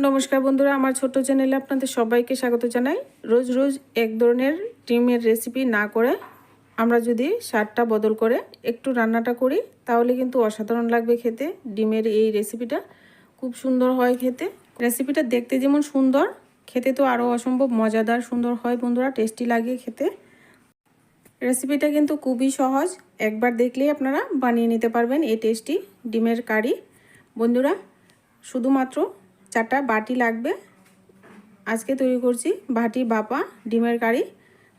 নমস্কার বন্ধুরা, আমার ছোট্ট চ্যানেলে আপনাদের সবাইকে স্বাগত জানাই। রোজ রোজ এক ধরনের ডিমের রেসিপি না করে আমরা যদি স্বাদটা বদল করে একটু রান্নাটা করি তাহলে কিন্তু অসাধারণ লাগবে খেতে। ডিমের এই রেসিপিটা খুব সুন্দর হয় খেতে। রেসিপিটা দেখতে যেমন সুন্দর, খেতে তো আরও অসম্ভব মজাদার সুন্দর হয় বন্ধুরা, টেস্টি লাগে খেতে। রেসিপিটা কিন্তু খুবই সহজ, একবার দেখলেই আপনারা বানিয়ে নিতে পারবেন এই টেস্টি ডিমের কারি। বন্ধুরা, শুধুমাত্র 4টা বাটি লাগবে। আজকে তৈরি করছি বাটি বাপা ডিমের কারি।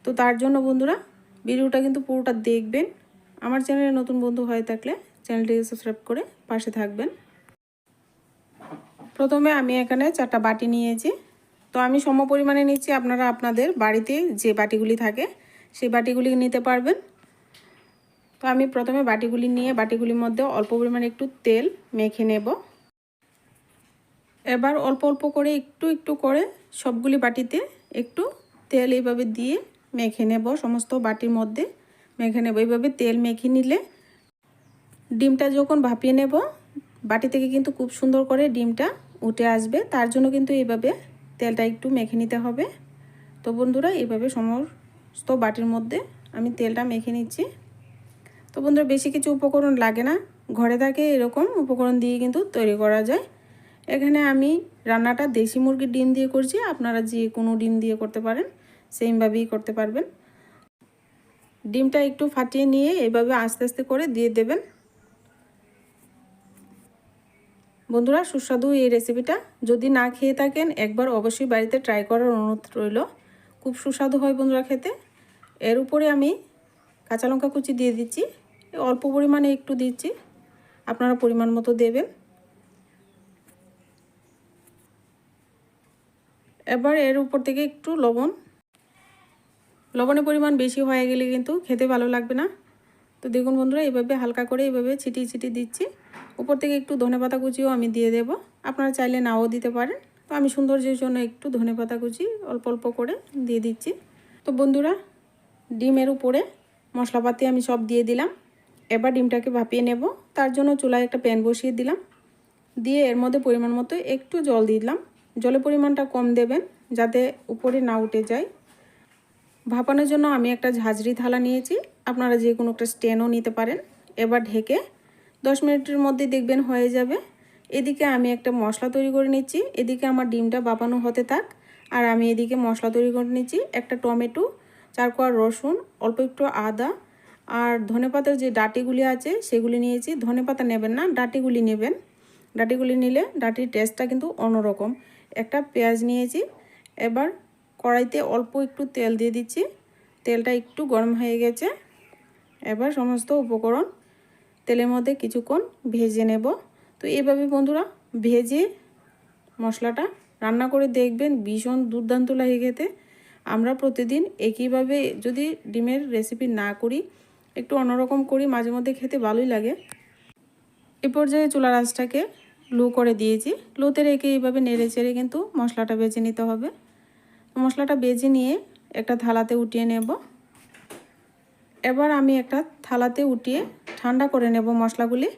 তো তার জন্য বন্ধুরা ভিডিওটা কিন্তু পুরোটা দেখবেন। আমার চ্যানেলে নতুন বন্ধু হয়ে থাকলে চ্যানেলটিকে সাবস্ক্রাইব করে পাশে থাকবেন। প্রথমে আমি এখানে 4টা বাটি নিয়েছি। তো আমি সম পরিমাণে নিচ্ছি, আপনারা আপনাদের বাড়িতে যে বাটিগুলি থাকে সেই বাটিগুলি নিতে পারবেন। তো আমি প্রথমে বাটিগুলি নিয়ে বাটিগুলির মধ্যে অল্প পরিমাণে একটু তেল মেখে নেব। এবার অল্প অল্প করে একটু একটু করে সবগুলি বাটিতে একটু তেল এইভাবে দিয়ে মেখে নেব। সমস্ত বাটির মধ্যে মেখে নেব। এইভাবে তেল মেখে নিলে ডিমটা যখন ভাপিয়ে নেব বাটি থেকে কিন্তু খুব সুন্দর করে ডিমটা উঠে আসবে। তার জন্য কিন্তু এইভাবে তেলটা একটু মেখে নিতে হবে। তো বন্ধুরা, এইভাবে সমস্ত বাটির মধ্যে আমি তেলটা মেখে নিচ্ছি। তো বন্ধুরা, বেশি কিছু উপকরণ লাগে না, ঘরে থাকে এরকম উপকরণ দিয়ে কিন্তু তৈরি করা যায়। এখানে আমি রান্নাটা দেশি মুরগির ডিম দিয়ে করছি, আপনারা যে কোনো ডিম দিয়ে করতে পারেন, সেমভাবেই করতে পারবেন। ডিমটা একটু ফাটিয়ে নিয়ে এভাবে আস্তে আস্তে করে দিয়ে দেবেন। বন্ধুরা, সুস্বাদু এই রেসিপিটা যদি না খেয়ে থাকেন একবার অবশ্যই বাড়িতে ট্রাই করার অনুরোধ রইল। খুব সুস্বাদু হয় বন্ধুরা খেতে। এর উপরে আমি কাঁচা লঙ্কা কুচি দিয়ে দিচ্ছি, অল্প পরিমাণে একটু দিচ্ছি, আপনারা পরিমাণ মতো দেবেন। এবার এর উপর থেকে একটু লবণের পরিমাণ বেশি হয়ে গেলে কিন্তু খেতে ভালো লাগবে না। তো দেখুন বন্ধুরা, এইভাবে হালকা করে এইভাবে ছিটিয়ে ছিটিয়ে দিচ্ছি। উপর থেকে একটু ধনেপাতা কুচিও আমি দিয়ে দেব, আপনারা চাইলে নাও দিতে পারেন। তো আমি সৌন্দর্যের জন্য একটু ধনেপাতা কুচি অল্প অল্প করে দিয়ে দিচ্ছি। তো বন্ধুরা, ডিমের উপরে মশলাপাতি আমি সব দিয়ে দিলাম। এবার ডিমটাকে ভাপিয়ে নেব। তার জন্য চুলায় একটা প্যান বসিয়ে দিলাম, দিয়ে এর মধ্যে পরিমাণ মতো একটু জল দিলাম। জলের পরিমাণটা কম দেবেন যাতে উপরে না উঠে যায়। ভাপানোর জন্য আমি একটা ঝাঁঝরি থালা নিয়েছি, আপনারা যে কোনো একটা স্ট্যান্ডও নিতে পারেন। এবার ঢেকে 10 মিনিটের মধ্যে দেখবেন হয়ে যাবে। এদিকে আমি একটা মশলা তৈরি করে নিচ্ছি, এদিকে আমার ডিমটা ভাপানো হতে থাক আর আমি এদিকে মশলা তৈরি করে নিচ্ছি। একটা টমেটো, 4 কোয়া রসুন, অল্প একটু আদা আর ধনেপাতার যে ডাঁটিগুলি আছে সেগুলি নিয়েছি। ধনেপাতা নেবেন না, ডাঁটিগুলি নেবেন। ডাঁটিগুলি নিলে ডাঁটির টেস্টটা কিন্তু অন্যরকম। একটা পেঁয়াজ নিয়েছি। এবার কড়াইতে অল্প একটু তেল দিয়ে দিচ্ছি, তেলটা একটু গরম হয়ে গেছে। এবার সমস্ত উপকরণ তেলের মধ্যে কিছুক্ষণ ভেজে নেব। তো এইভাবে বন্ধুরা ভেজে মশলাটা রান্না করে দেখবেন, ভীষণ দুর্দান্ত লাগে খেতে। আমরা প্রতিদিন একইভাবে যদি ডিমের রেসিপি না করি, একটু অন্যরকম করি, মাঝে মধ্যে খেতে ভালোই লাগে। এ পর্যায়ে চুলার আঁচটাকে লো করে দিয়েছি। লোতে রেখে এইভাবে নেড়ে চেড়ে কিন্তু মশলাটা ভেজে নিতে হবে। মশলাটা ভেজে নিয়ে একটা থালাতে উঠিয়ে নেব। এবার আমি একটা থালাতে উঠিয়ে ঠান্ডা করে নেব মশলাগুলি।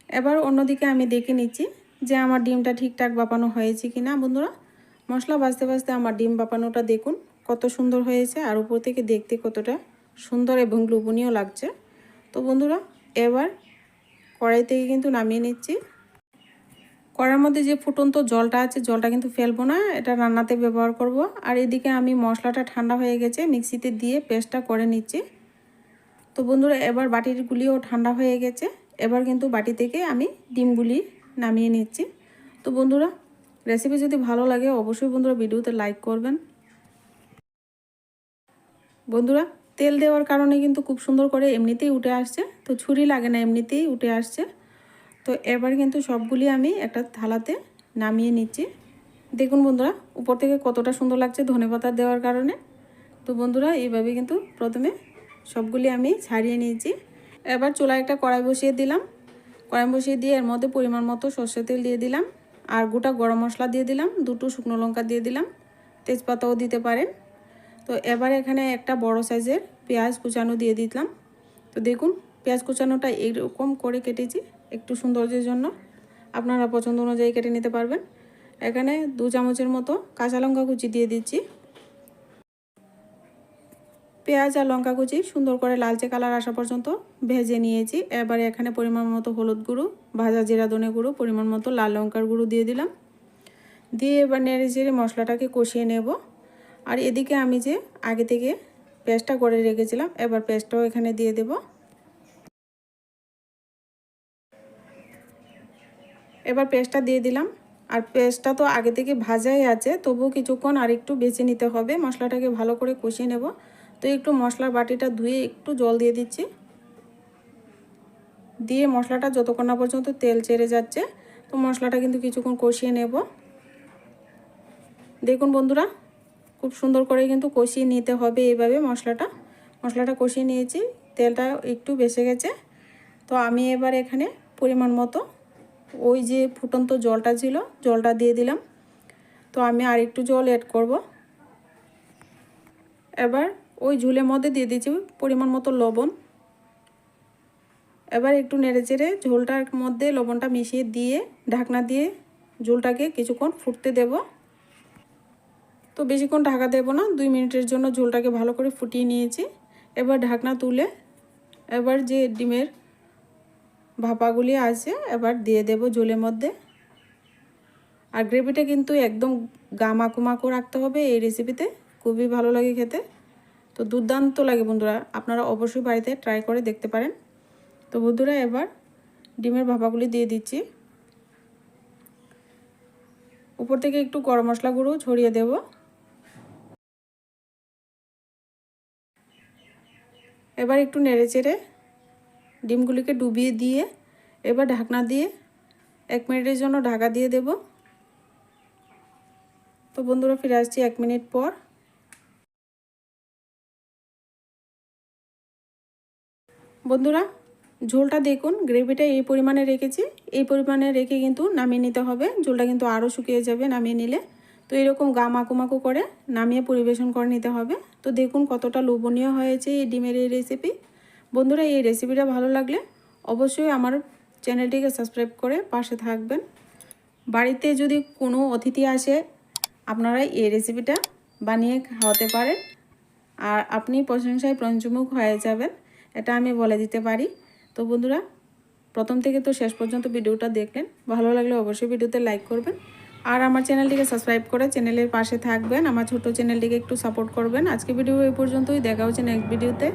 এবার অন্যদিকে আমি দেখে নিচ্ছি যে আমার ডিমটা ঠিকঠাক বাপানো হয়েছে কি না। বন্ধুরা, মশলা ভাজতে ভাজতে আমার ডিম বাপানোটা দেখুন কত সুন্দর হয়েছে, আর উপর থেকে দেখতে কতটা সুন্দর এবং লোভনীয় লাগছে। তো বন্ধুরা, এবার কড়াই থেকে কিন্তু নামিয়ে নিচ্ছি। কড়াইয়ের মধ্যে যে ফুটন্ত জলটা আছে জলটা কিন্তু ফেলবো না, এটা রান্নাতে ব্যবহার করব। আর এদিকে আমি মশলাটা ঠান্ডা হয়ে গেছে, মিক্সিতে দিয়ে পেস্টটা করে নিচ্ছি। তো বন্ধুরা, এবার বাটিগুলিও ঠান্ডা হয়ে গেছে। এবার কিন্তু বাটি থেকে আমি ডিমগুলি নামিয়ে নিচ্ছি। তো বন্ধুরা, রেসিপি যদি ভালো লাগে অবশ্যই বন্ধুরা ভিডিওতে লাইক করবেন। বন্ধুরা, তেল দেওয়ার কারণে কিন্তু খুব সুন্দর করে এমনিতেই উঠে আসছে, তো ছুরি লাগে না, এমনিতেই উঠে আসছে। তো এবার কিন্তু সবগুলি আমি একটা থালাতে নামিয়ে নিচ্ছি। দেখুন বন্ধুরা, উপর থেকে কতটা সুন্দর লাগছে ধনেপাতা দেওয়ার কারণে। তো বন্ধুরা, এইভাবে কিন্তু প্রথমে সবগুলি আমি ছাড়িয়ে নিয়েছি। এবার চুলায় একটা কড়াই বসিয়ে দিলাম। কড়াই বসিয়ে দিয়ে এর মধ্যে পরিমাণ মতো সর্ষের তেল দিয়ে দিলাম, আর গোটা গরম মশলা দিয়ে দিলাম, 2টো শুকনো লঙ্কা দিয়ে দিলাম, তেজপাতাও দিতে পারেন। তো এবার এখানে একটা বড় সাইজের পেঁয়াজ কুচানো দিয়ে দিলাম। তো দেখুন, পেঁয়াজ কুচানোটা এরকম করে কেটেছি একটু সৌন্দর্যের জন্য, আপনারা পছন্দ অনুযায়ী কেটে নিতে পারবেন। এখানে 2 চামচের মতো কাঁচা লঙ্কা কুচি দিয়ে দিচ্ছি। পেঁয়াজ আর লঙ্কা কুচি সুন্দর করে লালচে কালার আসা পর্যন্ত ভেজে নিয়েছি। এবারে এখানে পরিমাণ মতো হলুদ গুঁড়ো, ভাজা জিরা ধনে গুঁড়ো, পরিমাণ মতো লাল লঙ্কার গুঁড়ো দিয়ে দিলাম। দিয়ে এবার নেড়ে চেড়ে মশলাটাকে কষিয়ে নেব। আর এদিকে আমি যে আগে থেকে পেস্টটা করে রেখেছিলাম, এবার পেস্টটাও এখানে দিয়ে দেব। এবার পেস্টটা দিয়ে দিলাম। আর পেস্টটা তো আগে থেকে ভাজাই আছে, তবুও কিছুক্ষণ আর একটু বেছে নিতে হবে। মশলাটাকে ভালো করে কষিয়ে নেব। তো একটু মশলার বাটিটা ধুয়ে একটু জল দিয়ে দিচ্ছি। দিয়ে মশলাটা যতক্ষণ না পর্যন্ত তেল ছেড়ে যাচ্ছে, তো মশলাটা কিন্তু কিছুক্ষণ কষিয়ে নেব। দেখুন বন্ধুরা, খুব সুন্দর করে কিন্তু কষিয়ে নিতে হবে এইভাবে মশলাটা কষিয়ে নিয়েছি, তেলটা একটু বেশি গেছে। তো আমি এবার এখানে পরিমাণ মতো ওই যে ফুটন্ত জলটা ছিল, জলটা দিয়ে দিলাম। তো আমি আর একটু জল অ্যাড করব। এবার ওই ঝোলের মধ্যে দিয়ে দিয়েছি পরিমাণ মতো লবণ। এবার একটু নেড়েচেড়ে ঝোলটার মধ্যে লবণটা মিশিয়ে দিয়ে ঢাকনা দিয়ে ঝোলটাকে কিছুক্ষণ ফুটতে দেব। তো বেশিক্ষণ ঢাকা দেব না, 2 মিনিটের জন্য ঝোলটাকে ভালো করে ফুটিয়ে নিয়েছি। এবার ঢাকনা তুলে এবার যে ডিমের ভাপাগুলি আছে এবার দিয়ে দেব ঝোলের মধ্যে। আর গ্রেভিটা কিন্তু একদম গামাকুমাকো রাখতে হবে এই রেসিপিতে, খুবই ভালো লাগে খেতে। তো দুর্দান্ত লাগে বন্ধুরা, আপনারা অবশ্যই বাড়িতে ট্রাই করে দেখতে পারেন। তো বন্ধুরা, এবার ডিমের ভাপাগুলি দিয়ে দিচ্ছি। উপর থেকে একটু গরম মশলা গুঁড়ো ছড়িয়ে দেব। এবার একটু নেড়েচেড়ে ডিমগুলিকে ডুবিয়ে দিয়ে এবার ঢাকনা দিয়ে 1 মিনিটের জন্য ঢাকা দিয়ে দেব। তো বন্ধুরা, ফিরে আসছি 1 মিনিট পর। বন্ধুরা, ঝোলটা দেখুন, গ্রেভিটা এই পরিমাণে রেখেছি, এই পরিমাণে রেখে কিন্তু নামিয়ে নিতে হবে। ঝোলটা কিন্তু আরও শুকিয়ে যাবে নামিয়ে নিলে। তো এরকম গা মাখো করে নামিয়ে পরিবেশন করে নিতে হবে। তো দেখুন কতটা লোভনীয় হয়েছে এই ডিমের এই রেসিপি। বন্ধুরা, এই রেসিপিটা ভালো লাগলে অবশ্যই আমার চ্যানেলটিকে সাবস্ক্রাইব করে পাশে থাকবেন। বাড়িতে যদি কোনো অতিথি আসে, আপনারা এই রেসিপিটা বানিয়ে খাওয়াতে পারেন আর আপনি প্রশংসায় পঞ্চমুখ হয়ে যাবেন, এটা আমি বলে দিতে পারি। তো বন্ধুরা, প্রথম থেকে তো শেষ পর্যন্ত ভিডিওটা দেখলেন, ভালো লাগলে অবশ্যই ভিডিওতে লাইক করবেন আর আমার চ্যানেলটিকে সাবস্ক্রাইব করে চ্যানেলের পাশে থাকবেন। আমার ছোট চ্যানেলটিকে একটু সাপোর্ট করবেন। আজকে ভিডিও এই পর্যন্তই, দেখা হচ্ছে নেক্সট ভিডিওতে।